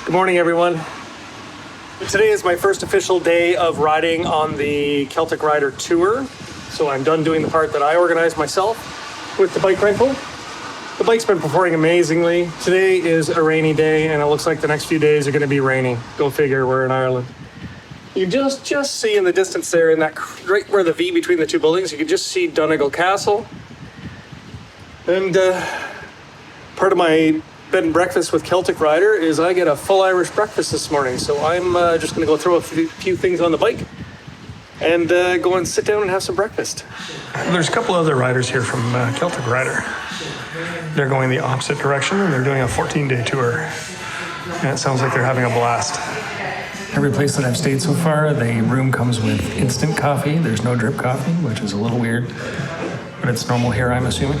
Good morning, everyone. Today is my first official day of riding on the Celtic Rider Tour. So I'm done doing the part that I organized myself with the bike rental. The bike's been performing amazingly. Today is a rainy day, and it looks like the next few days are going to be rainy. Go figure, we're in Ireland. You just see in the distance there, in that right where the V between the two buildings, you can just see Donegal Castle. And part of my bed and breakfast with Celtic Rider is I get a full Irish breakfast this morning. So I'm just going to go throw a few things on the bike and go and sit down and have some breakfast. There's a couple other riders here from Celtic Rider. They're going the opposite direction and they're doing a 14-day tour. And it sounds like they're having a blast. Every place that I've stayed so far, the room comes with instant coffee. There's no drip coffee, which is a little weird, but it's normal here, I'm assuming.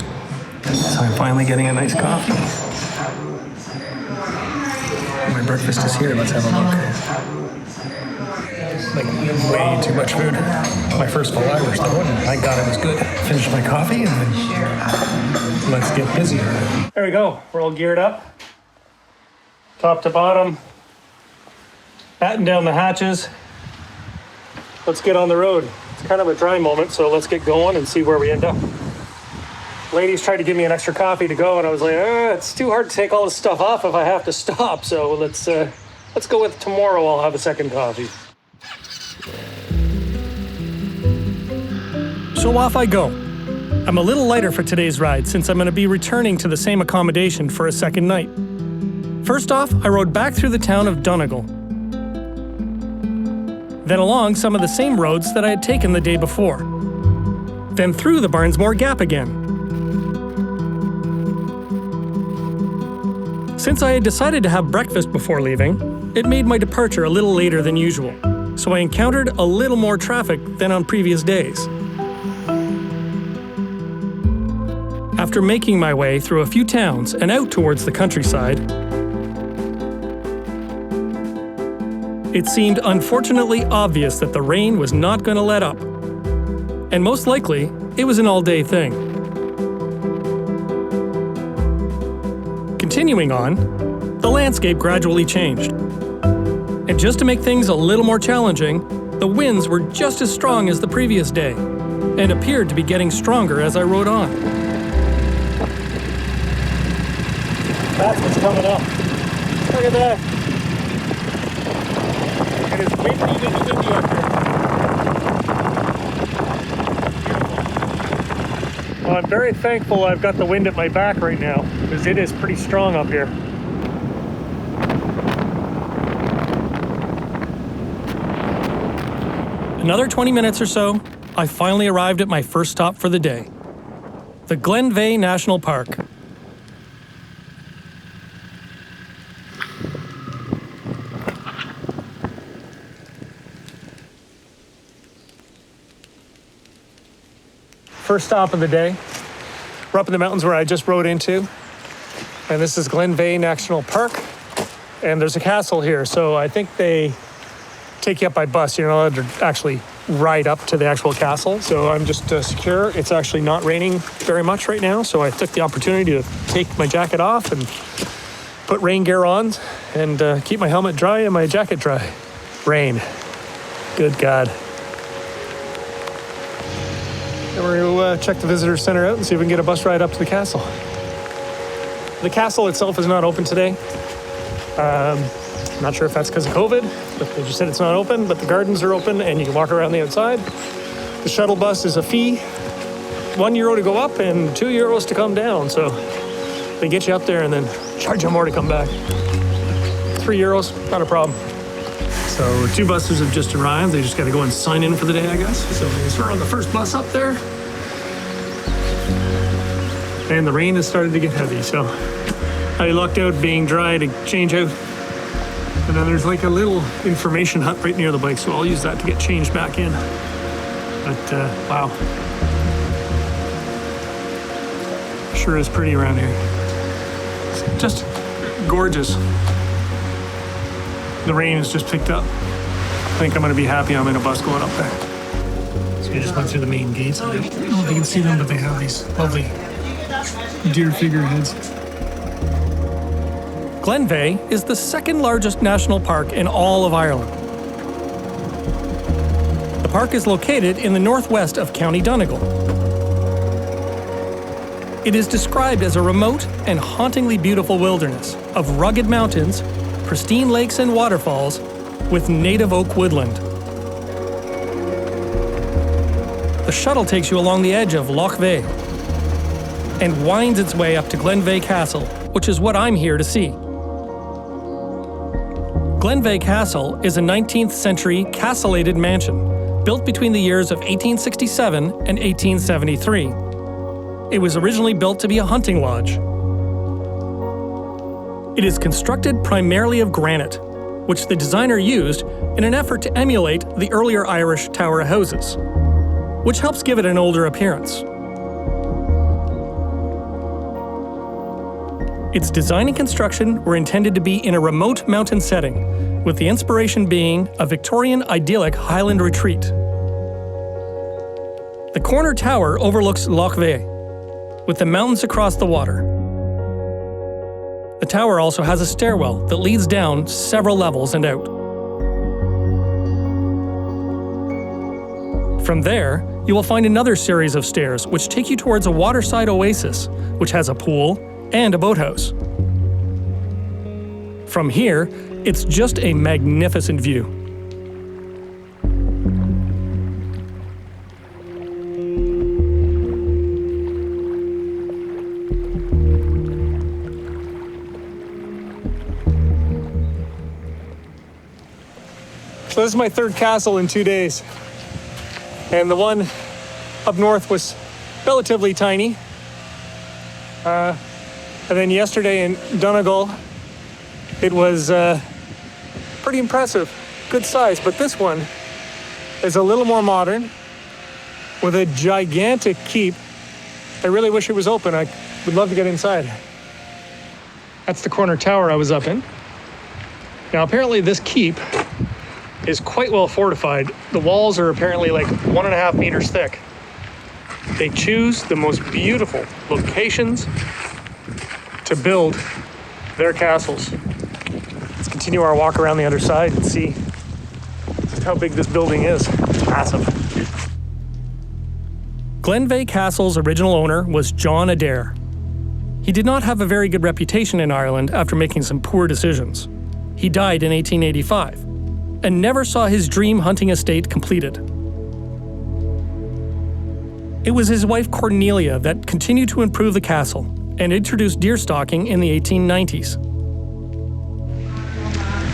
So I'm finally getting a nice coffee. My breakfast is here. Let's have a look. Like, way too much food. My first full Irish, though, and I got it was good. Finished my coffee, and then let's get busy. There we go. We're all geared up. Top to bottom. Batten down the hatches. Let's get on the road. It's kind of a dry moment, so let's get going and see where we end up. Ladies tried to give me an extra coffee to go, and I was like, it's too hard to take all this stuff off if I have to stop. So let's go with tomorrow. I'll have a second coffee. So off I go. I'm a little lighter for today's ride since I'm going to be returning to the same accommodation for a second night. First off, I rode back through the town of Donegal. Then along some of the same roads that I had taken the day before. Then through the Barnsmore Gap again. Since I had decided to have breakfast before leaving, it made my departure a little later than usual, so I encountered a little more traffic than on previous days. After making my way through a few towns and out towards the countryside, it seemed unfortunately obvious that the rain was not going to let up, and most likely, it was an all-day thing. Continuing on, the landscape gradually changed. And just to make things a little more challenging, the winds were just as strong as the previous day, and appeared to be getting stronger as I rode on. That's what's coming up. Look at that. It is windy up here. Well, I'm very thankful I've got the wind at my back right now, because it is pretty strong up here. Another 20 minutes or so, I finally arrived at my first stop for the day, the Glenvay National Park. First stop of the day. We're up in the mountains where I just rode into. And this is Glenvay National Park. And there's a castle here. So I think they take you up by bus. You're not allowed to actually ride up to the actual castle. So I'm just secure. It's actually not raining very much right now. So I took the opportunity to take my jacket off and put rain gear on and keep my helmet dry and my jacket dry. Rain. Good God. And we're going to check the visitor center out and see if we can get a bus ride up to the castle. The castle itself is not open today. Not sure if that's because of COVID, but they just said it's not open, but the gardens are open and you can walk around the outside. The shuttle bus is a fee, €1 to go up and €2 to come down. So they get you up there and then charge you more to come back. €3, not a problem. So 2 buses have just arrived. They just got to go and sign in for the day, I guess. So we're on the first bus up there. And the rain has started to get heavy, so I lucked out being dry to change out. And then there's like a little information hut right near the bike, so I'll use that to get changed back in. But, wow. Sure is pretty around here. It's just gorgeous. The rain has just picked up. I think I'm going to be happy I'm in a bus going up there. So we just went through the main gates. I don't know if you can see them, but they have these lovely deer figureheads. Glenvay is the second largest national park in all of Ireland. The park is located in the northwest of County Donegal. It is described as a remote and hauntingly beautiful wilderness of rugged mountains, pristine lakes and waterfalls, with native oak woodland. The shuttle takes you along the edge of Loch Veigh and winds its way up to Glenvay Castle, which is what I'm here to see. Glenvay Castle is a 19th century castellated mansion built between the years of 1867 and 1873. It was originally built to be a hunting lodge. It is constructed primarily of granite, which the designer used in an effort to emulate the earlier Irish tower houses, which helps give it an older appearance. Its design and construction were intended to be in a remote mountain setting, with the inspiration being a Victorian idyllic Highland retreat. The corner tower overlooks Loch Veigh, with the mountains across the water. The tower also has a stairwell that leads down several levels and out. From there, you will find another series of stairs which take you towards a waterside oasis, which has a pool and a boathouse. From here, it's just a magnificent view. So this is my third castle in 2 days. And the one up north was relatively tiny. And then yesterday in Donegal, it was pretty impressive, good size. But this one is a little more modern with a gigantic keep. I really wish it was open. I would love to get inside. That's the corner tower I was up in. Now apparently this keep is quite well fortified. The walls are apparently like 1.5 meters thick. They choose the most beautiful locations to build their castles. Let's continue our walk around the other side and see just how big this building is. It's massive. Glenvay Castle's original owner was John Adair. He did not have a very good reputation in Ireland after making some poor decisions. He died in 1885 and never saw his dream hunting estate completed. It was his wife Cornelia that continued to improve the castle and introduced deer stalking in the 1890s.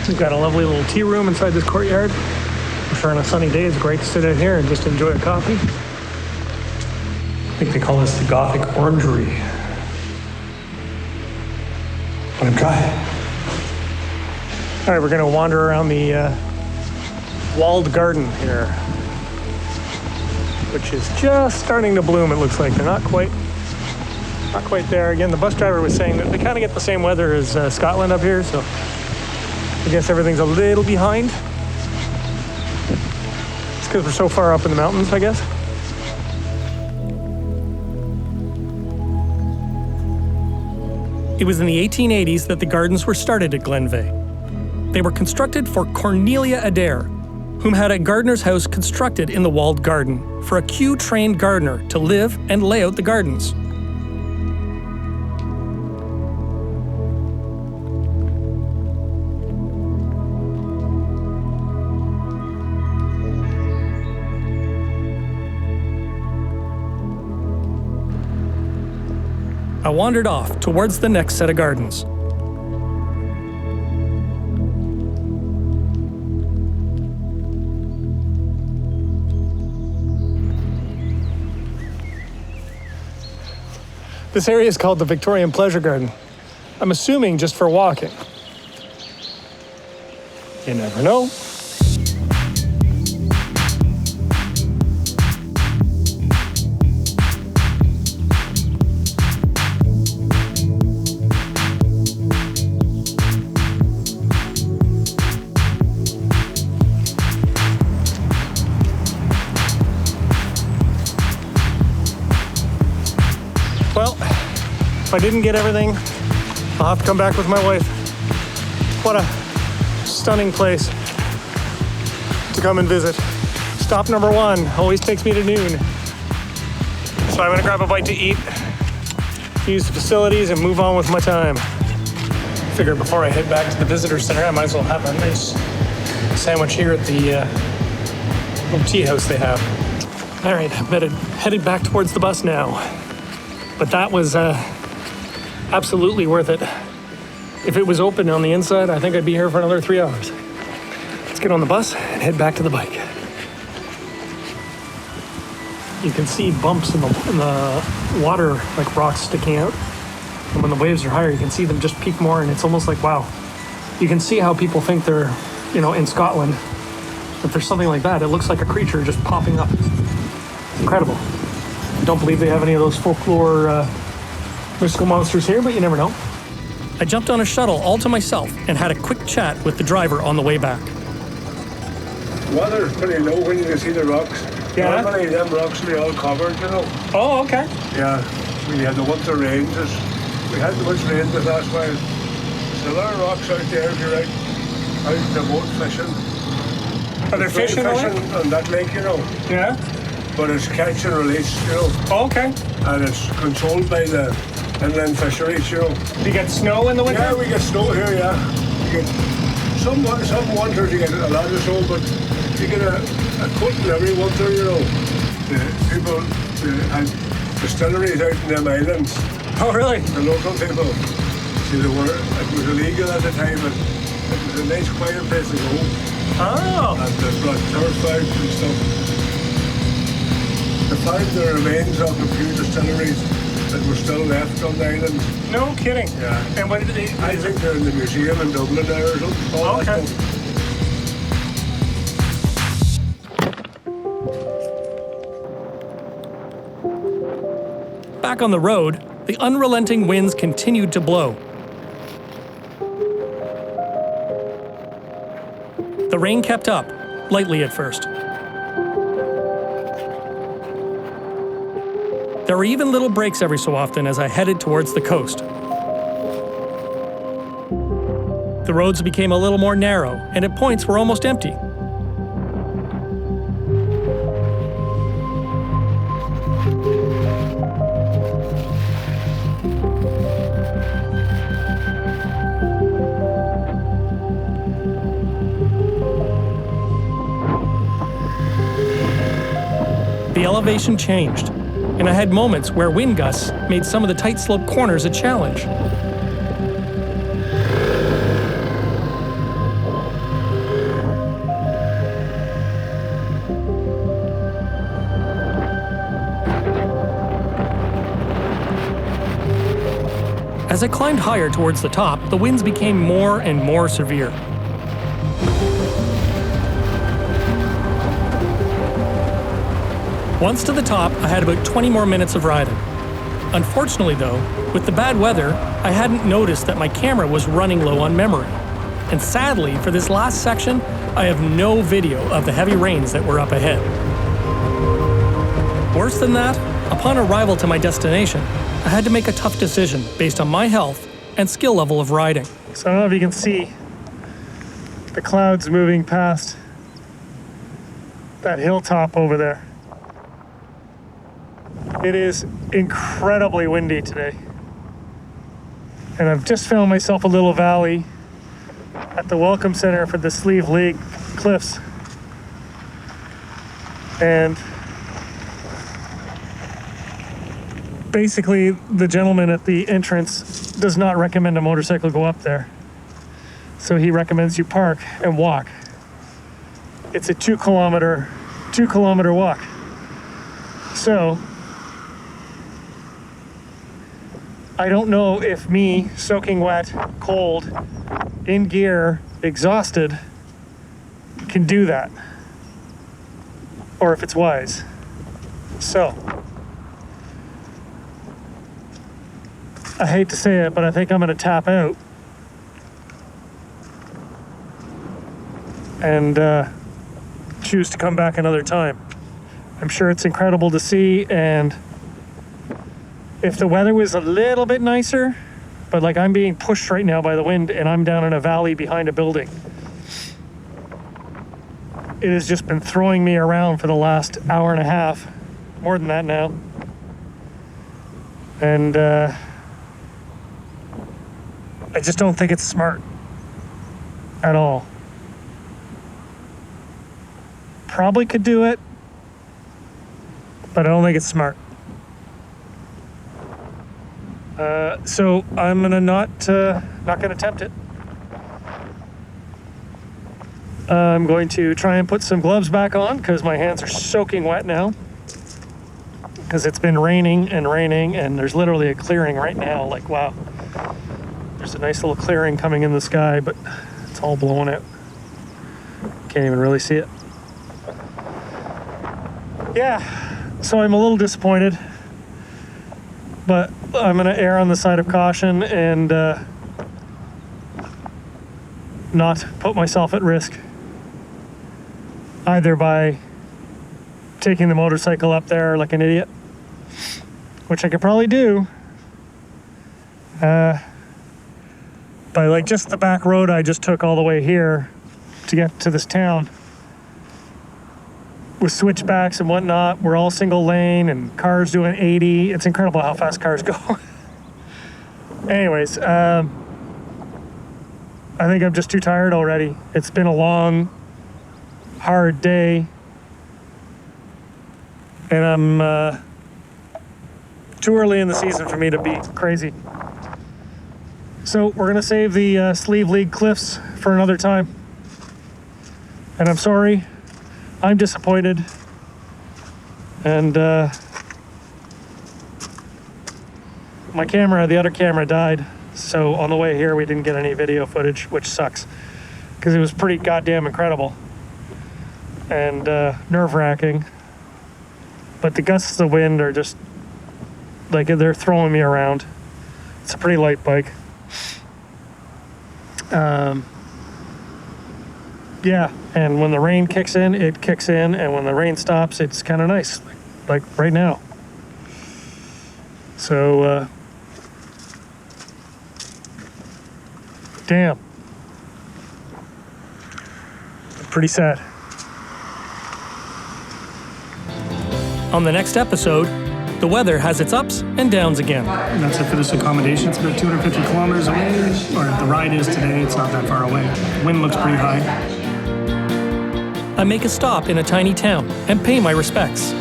We've got a lovely little tea room inside this courtyard. I'm sure on a sunny day it's great to sit out here and just enjoy a coffee. I think they call this the Gothic Orangery. Let him try. All right, we're gonna wander around the walled garden here, which is just starting to bloom. It looks like they're not quite there. Again, the bus driver was saying that they kind of get the same weather as Scotland up here, so I guess everything's a little behind. It's because we're so far up in the mountains, I guess. It was in the 1880s that the gardens were started at Glenvay. They were constructed for Cornelia Adair, whom had a gardener's house constructed in the walled garden for a Q-trained gardener to live and lay out the gardens. I wandered off towards the next set of gardens. This area is called the Victorian Pleasure Garden. I'm assuming just for walking. You never know. Well, if I didn't get everything, I'll have to come back with my wife. What a stunning place to come and visit. Stop number 1 always takes me to noon. So I'm gonna grab a bite to eat, use the facilities, and move on with my time. Figured before I head back to the visitor center, I might as well have a nice sandwich here at the little tea house they have. All right, I'm headed back towards the bus now. But that was absolutely worth it. If it was open on the inside, I think I'd be here for another 3 hours. Let's get on the bus and head back to the bike. You can see bumps in the water, like rocks sticking out. And when the waves are higher, you can see them just peak more, and it's almost like, wow. You can see how people think they're, in Scotland. If there's something like that, it looks like a creature just popping up. It's incredible. I don't believe they have any of those folklore mystical monsters here, but you never know. I jumped on a shuttle all to myself and had a quick chat with the driver on the way back. Water's pretty low when you can see the rocks. Yeah. Normally them rocks will be all covered, Oh, okay. Yeah, we had the winter rains. We had the much rain this last while. There's a lot of rocks out there if you're out in the boat fishing. Are there fish in the lake? On that lake, Yeah. But it's catch and release, Oh, okay. and it's controlled by the inland fisheries, Do you get snow in the winter? Yeah, we get snow here, yeah. You get some winters you get a lot of snow, but you get a cutting every winter, The people had distilleries out in them islands. Oh, really? The local people. See, it was illegal at the time, and it was a nice quiet place to go. Oh. And they brought turf out and stuff. They found the remains of a few distilleries that were still left on the island. No kidding. Yeah. And what did they? I think they're in the museum in Dublin there or something. All that Okay. stuff. Back on the road, the unrelenting winds continued to blow. The rain kept up, lightly at first. There were even little breaks every so often as I headed towards the coast. The roads became a little more narrow, and at points were almost empty. The elevation changed, and I had moments where wind gusts made some of the tight slope corners a challenge. As I climbed higher towards the top, the winds became more and more severe. Once to the top, I had about 20 more minutes of riding. Unfortunately though, with the bad weather, I hadn't noticed that my camera was running low on memory. And sadly, for this last section, I have no video of the heavy rains that were up ahead. Worse than that, upon arrival to my destination, I had to make a tough decision based on my health and skill level of riding. So I don't know if you can see the clouds moving past that hilltop over there. It is incredibly windy today. And I've just found myself a little valley at the welcome center for the Slieve League Cliffs. And basically, the gentleman at the entrance does not recommend a motorcycle go up there. So he recommends you park and walk. It's a 2 kilometer walk. So I don't know if me, soaking wet, cold, in gear, exhausted, can do that, or if it's wise. So, I hate to say it, but I think I'm gonna tap out and choose to come back another time. I'm sure it's incredible to see, and if the weather was a little bit nicer, but like I'm being pushed right now by the wind and I'm down in a valley behind a building. It has just been throwing me around for the last hour and a half, more than that now. And I just don't think it's smart at all. Probably could do it, but I don't think it's smart. So I'm gonna not gonna attempt it. I'm going to try and put some gloves back on because my hands are soaking wet now. Because it's been raining, and there's literally a clearing right now. Like, wow, there's a nice little clearing coming in the sky, but it's all blowing out. Can't even really see it. Yeah, so I'm a little disappointed, but I'm gonna err on the side of caution and not put myself at risk, either by taking the motorcycle up there like an idiot, which I could probably do, by like just the back road I just took all the way here to get to this town with switchbacks and whatnot. We're all single lane and cars doing 80. It's incredible how fast cars go. Anyways, I think I'm just too tired already. It's been a long, hard day. And I'm too early in the season for me to be crazy. So we're gonna save the Slieve League Cliffs for another time. And I'm sorry, I'm disappointed. And my camera, the other camera died. So on the way here, we didn't get any video footage, which sucks. Because it was pretty goddamn incredible. And nerve-wracking. But the gusts of wind are just, like, they're throwing me around. It's a pretty light bike. Yeah, and when the rain kicks in, it kicks in, and when the rain stops, it's kind of nice, like right now. So, damn. Pretty sad. On the next episode, the weather has its ups and downs again. And that's it for this accommodation. It's about 250 kilometers away, or the ride is today. It's not that far away. Wind looks pretty high. I make a stop in a tiny town and pay my respects.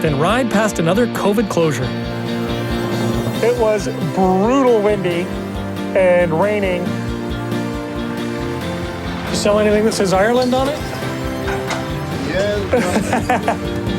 Then ride past another COVID closure. It was brutal windy and raining. You sell anything that says Ireland on it? Yeah.